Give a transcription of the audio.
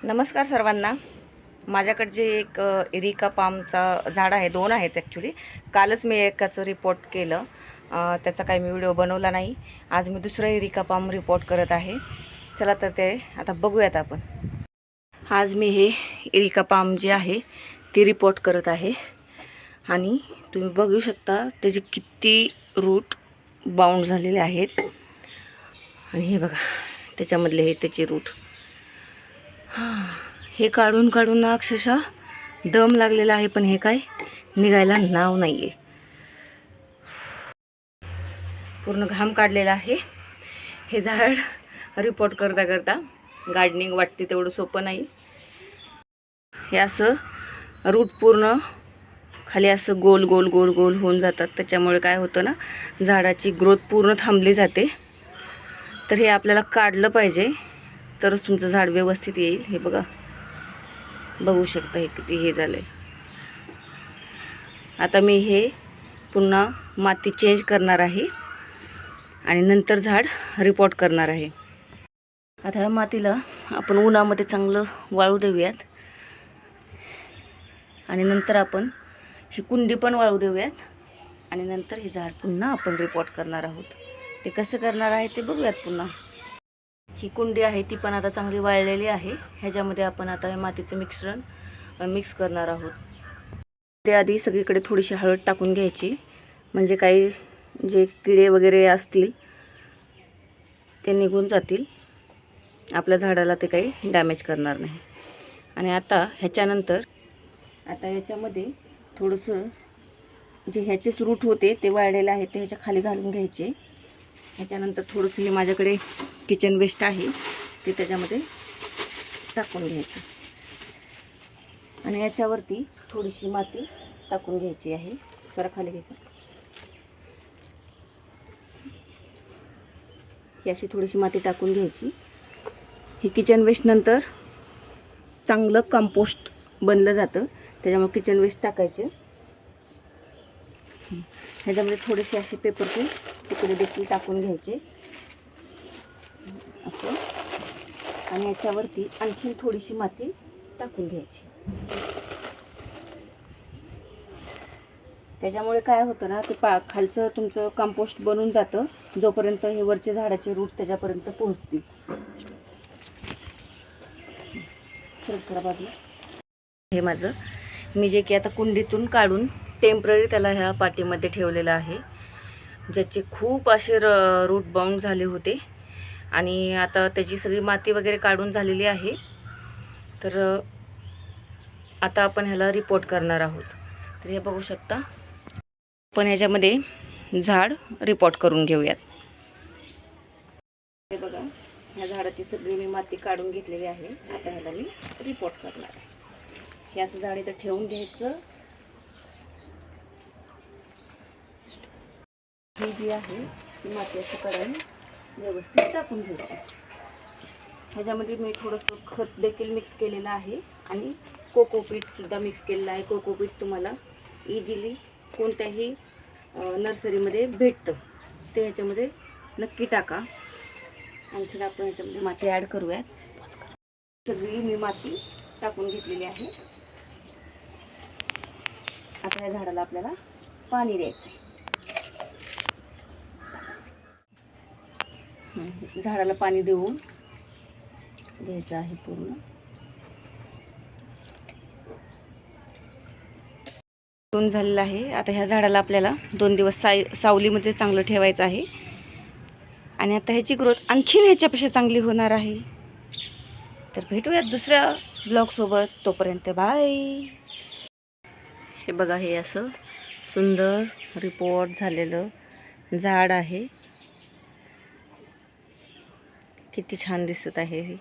नमस्कार सर्वांना. माझ्याकडे एक इरिका पामचा झाड आहे, 2 आहेत ॲक्च्युली. कालच मी एकाचं रिपोर्ट केलं, त्याचा काही मी व्हिडिओ बनवला नाही. आज मी दुसरं इरिका पाम रिपोर्ट करत आहे. चला तर ते आता बघूयात आपण. आज मी हे इरिका पाम जे आहे ती रिपोर्ट करत आहे आणि तुम्ही बघू शकता त्याचे किती रूट बाउंड झालेले आहेत. आणि हे बघा त्याच्यामधले हे त्याचे रूट, हे काढून काढून अक्षरशः दम लागलेला आहे, पण हे काय निघायला नाव नाही आहे. पूर्ण घाम काढलेला आहे. हे झाड रिपोर्ट करता करता गार्डनिंग वाटते तेवढं सोपं नाही. हे असं रूट पूर्ण खाली असं गोल गोल गोल गोल होऊन जातात. त्याच्यामुळे काय होतं ना, झाडाची ग्रोथ पूर्ण थांबली जाते. तर हे आपल्याला काढलं पाहिजे तरच तुमचं झाड व्यवस्थित येईल. हे बघा, बघू शकता हे किती हे झालंय. आता मी हे पुन्हा माती चेंज करणार आहे आणि नंतर झाड रिपोर्ट करणार आहे. आता ह्या मातीला आपण उन्हामध्ये चांगलं वाळू देऊयात आणि नंतर आपण ही कुंडी पण वाळू देऊयात आणि नंतर हे झाड पुन्हा आपण रिपोर्ट करणार आहोत. ते कसं करणार आहे ते बघूयात पुन्हा. ही कुंडी आहे ती पण आता चांगली वाळलेली आहे. ह्याच्यामध्ये आपण आता हे मातीचं मिश्रण मिक्स करणार आहोत. ते आधी सगळीकडे थोडीशी हळद टाकून घ्यायची, म्हणजे काही जे किडे वगैरे असतील ते निघून जातील. आपल्या झाडाला ते काही डॅमेज करणार नाही. आणि आता ह्याच्यानंतर आता याच्यामध्ये थोडंसं जे ह्याचेच रूट होते ते वाळलेले आहेत ते ह्याच्या खाली घालून घ्यायचे. ह्याच्यानंतर थोडंसं हे माझ्याकडे किचन वेस्ट आहे ते त्याच्यामध्ये टाकून घ्यायचं आणि याच्यावरती थोडीशी माती टाकून घ्यायची आहे. जरा खाली घ्यायचं. ही अशी थोडीशी माती टाकून घ्यायची. ही किचन वेस्ट नंतर चांगलं कंपोस्ट बनलं जातं, त्याच्यामुळे किचन वेस्ट टाकायचे. ह्याच्यामध्ये थोडेसे असे पेपरचे तुकडे देखील टाकून घ्यायचे असं. आणि याच्यावरती आणखी थोडीशी माती टाकून घ्यायची. त्याच्यामुळे काय होतं ना, ते खालचं तुमचं कंपोस्ट बनून जातं जोपर्यंत हे वरचे झाडाचे रूट त्याच्यापर्यंत पोहोचतील. सरसरा बाजूला हे माझं मी जे की आता कुंडीतून काढून टेम्पररी त्याला ह्या पाटीमध्ये ठेवलेलं आहे, ज्याचे खूप असे रूट बाउंड झाले होते आणि आता त्याची सगळी माती वगैरे काढून झालेली आहे. तर आता आपण ह्याला रिपोर्ट करणार आहोत. तर हे बघू शकता, आपण ह्याच्यामध्ये झाड रिपोर्ट करून घेऊयात. हे बघा, ह्या झाडाची सगळी मी माती काढून घेतलेली आहे. आता ह्याला मी रिपोर्ट करणार आहे. हे असं झाड इथं ठेवून घ्यायचं. ही जी आहे ती माती अशी काढून व्यवस्थित टाकून घ्यायची. ह्याच्यामध्ये मी थोडंसं खत देखील मिक्स केलेलं आहे आणि कोकोपीटसुद्धा मिक्स केलेलं आहे. कोकोपीट तुम्हाला इझिली कोणत्याही नर्सरीमध्ये भेटतं, ते ह्याच्यामध्ये नक्की टाका. आणखीन आपण ह्याच्यामध्ये माती ॲड करूयात. सगळी मी माती टाकून घेतलेली आहे. आता या झाडाला आपल्याला पाणी द्यायचं आहे. झाडाला पाणी देऊन घ्यायचं आहे पूर्ण. झालेलं आहे. आता ह्या झाडाला आपल्याला 2 दिवस सावलीमध्ये चांगलं ठेवायचं आहे आणि आता ह्याची ग्रोथ आणखीन ह्याच्यापेक्षा चांगली होणार आहे. तर भेटूयात दुसऱ्या ब्लॉगसोबत. तोपर्यंत बाय. हे बघा, हे असं सुंदर रिपोर्ट झालेलं झाड आहे. किती छान दिसत आहे हे.